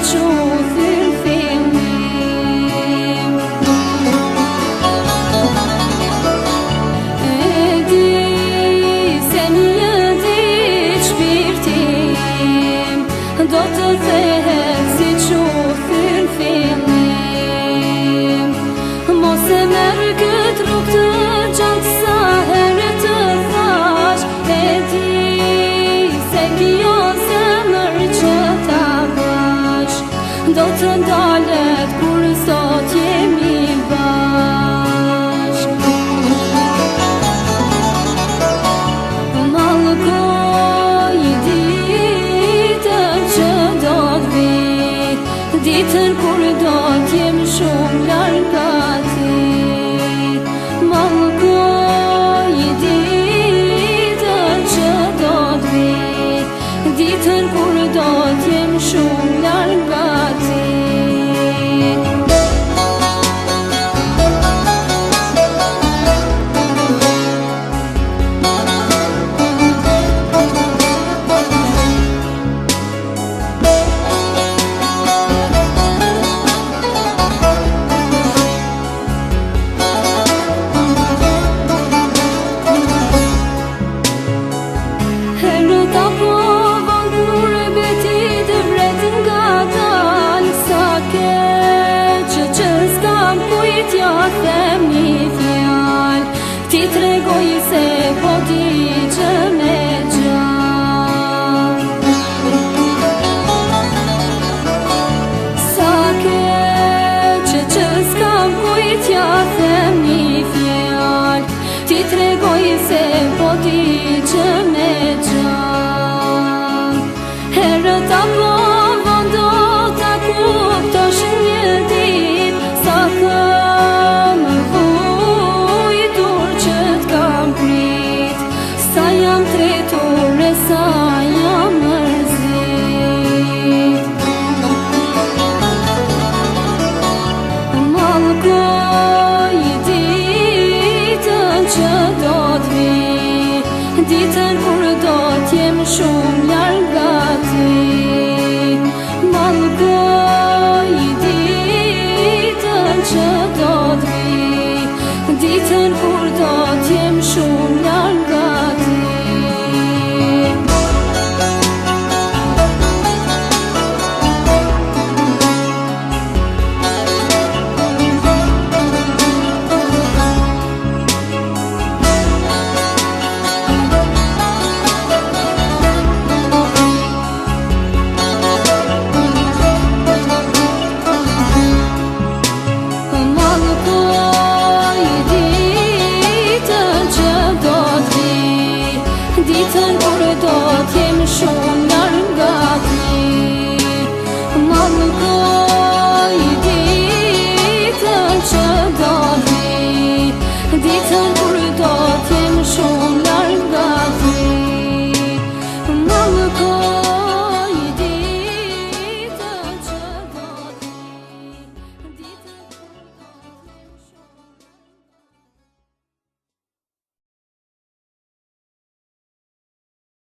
që u thyrë fillim. E di se një ditë shpirtim do të thehet si që u thyrë fillim. Mos e merë këtë rrugë të gjatë sa herë të thash. E di se kjo zemër që ta bash do të ndalet kur sot jemi bashk. Mallkoj ditën që do t'vi, ditën kur do t'jem shumë larg nga ti. Mallkoj ditën që do t'vi, ditën kur do t'jem shumë larg nga ti. Them një fjallë, ti tregoj se po di që me gjallë. Sa keq që s'kam kujtja, them një fjallë, ti tregoj se po di që me gjallë. Herët apo vondo ta kuptosh një dit, sa sa jam mërzit. Mallkoj ditën që do t'vi, ditën